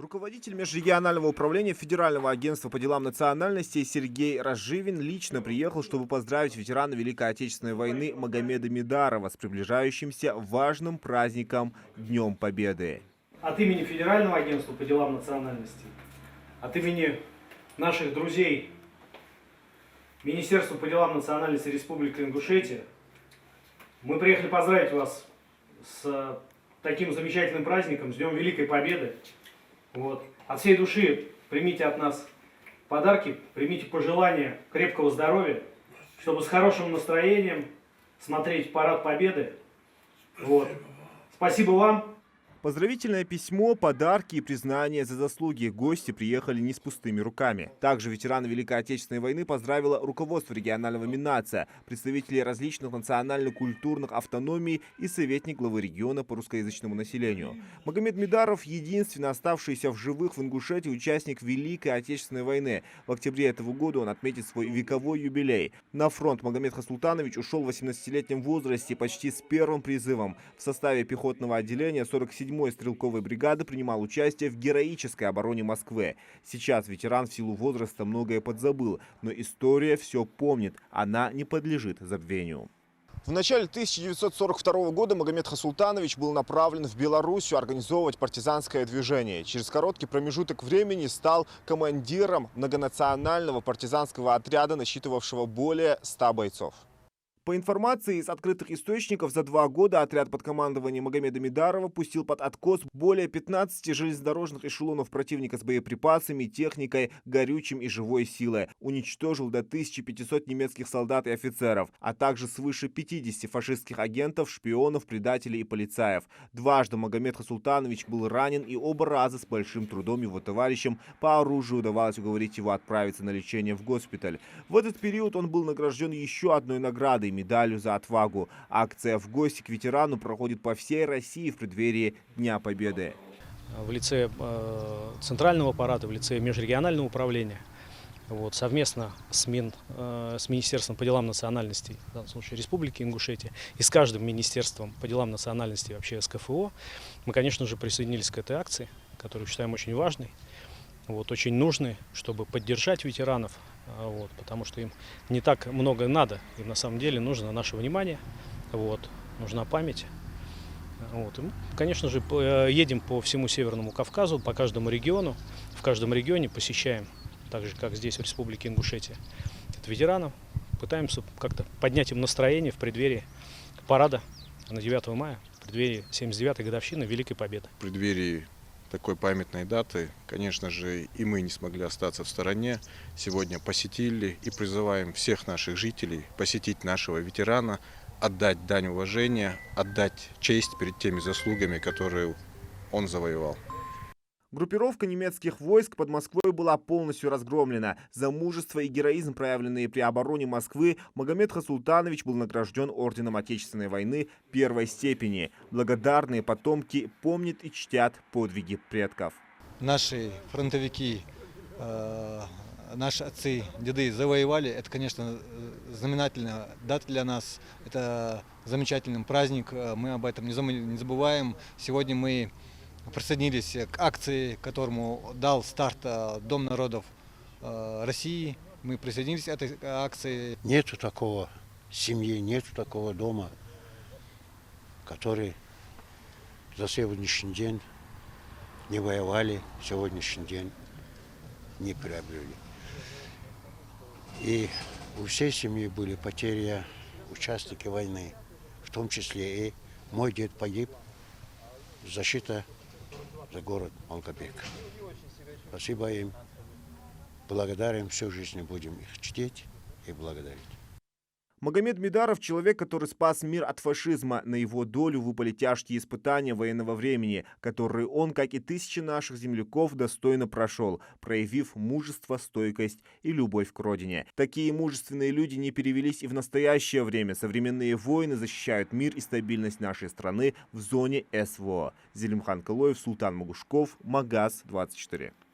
Руководитель межрегионального управления Федерального агентства по делам национальностей Сергей Разживин лично приехал, чтобы поздравить ветерана Великой Отечественной войны Магомеда Мидарова с приближающимся важным праздником Днем Победы. От имени Федерального агентства по делам национальностей, от имени наших друзей Министерства по делам национальностей Республики Ингушетия мы приехали поздравить вас с таким замечательным праздником, с Днем Великой Победы. От всей души примите от нас подарки, примите пожелания крепкого здоровья, чтобы с хорошим настроением смотреть парад Победы. Спасибо вам. Поздравительное письмо, подарки и признание за заслуги. Гости приехали не с пустыми руками. Также ветераны Великой Отечественной войны поздравило руководство регионального Миннатса, представители различных национально-культурных автономий и советник главы региона по русскоязычному населению. Магомед Мидаров – единственный оставшийся в живых в Ингушетии участник Великой Отечественной войны. В октябре этого года он отметит свой вековой юбилей. На фронт Магомед Хасултанович ушел в 18-летнем возрасте, почти с первым призывом. В составе пехотного отделения 47-й стрелковой бригады принимал участие в героической обороне Москвы. Сейчас ветеран в силу возраста многое подзабыл, но история все помнит, она не подлежит забвению. В начале 1942 года Магомед Хасултанович был направлен в Белоруссию организовывать партизанское движение. Через короткий промежуток времени стал командиром многонационального партизанского отряда, насчитывавшего более 100 бойцов. По информации из открытых источников, за 2 года отряд под командованием Магомеда Мидарова пустил под откос более 15 железнодорожных эшелонов противника с боеприпасами, техникой, горючим и живой силой. Уничтожил до 1500 немецких солдат и офицеров, а также свыше 50 фашистских агентов, шпионов, предателей и полицаев. Дважды Магомед Хасултанович был ранен, и оба раза с большим трудом его товарищам по оружию удавалось уговорить его отправиться на лечение в госпиталь. В этот период он был награжден еще одной наградой – медалью за отвагу. Акция «В гости к ветерану» проходит по всей России в преддверии Дня Победы. В лице центрального аппарата, в лице межрегионального управления, совместно с Министерством по делам национальностей, в данном случае Республики Ингушетия, и с каждым министерством по делам национальностей, вообще с КФО, мы, конечно же, присоединились к этой акции, которую считаем очень важной, очень нужной, чтобы поддержать ветеранов, потому что им не так много надо, им на самом деле нужно наше внимание, нужна память. И мы, конечно же, едем по всему Северному Кавказу, по каждому региону, в каждом регионе посещаем, так же, как здесь в Республике Ингушетия, ветеранов, пытаемся как-то поднять им настроение в преддверии парада на 9 мая, в преддверии 79-й годовщины Великой Победы. В преддверии такой памятной даты, конечно же, и мы не смогли остаться в стороне. Сегодня посетили и призываем всех наших жителей посетить нашего ветерана, отдать дань уважения, отдать честь перед теми заслугами, которые он завоевал. Группировка немецких войск под Москвой была полностью разгромлена. За мужество и героизм, проявленные при обороне Москвы, Магомед Хасултанович был награжден орденом Отечественной войны первой степени. Благодарные потомки помнят и чтят подвиги предков. Наши фронтовики, наши отцы, деды завоевали. Это, конечно, знаменательная дата для нас. Это замечательный праздник. Мы об этом не забываем. Сегодня мы присоединились к акции, которому дал старт Дом народов России. Мы присоединились к этой акции. Нету такого семьи, нету такого дома, который за сегодняшний день не воевали, сегодняшний день не приобрели. И у всей семьи были потери, участники войны, в том числе и мой дед погиб, защита за город Малгобек. Спасибо им. Благодарим, всю жизнь будем их чтить и благодарить. Магомед Мидаров – человек, который спас мир от фашизма. На его долю выпали тяжкие испытания военного времени, которые он, как и тысячи наших земляков, достойно прошел, проявив мужество, стойкость и любовь к родине. Такие мужественные люди не перевелись и в настоящее время. Современные воины защищают мир и стабильность нашей страны в зоне СВО. Зелимхан Калоев, Султан Магушков, Магаз 24.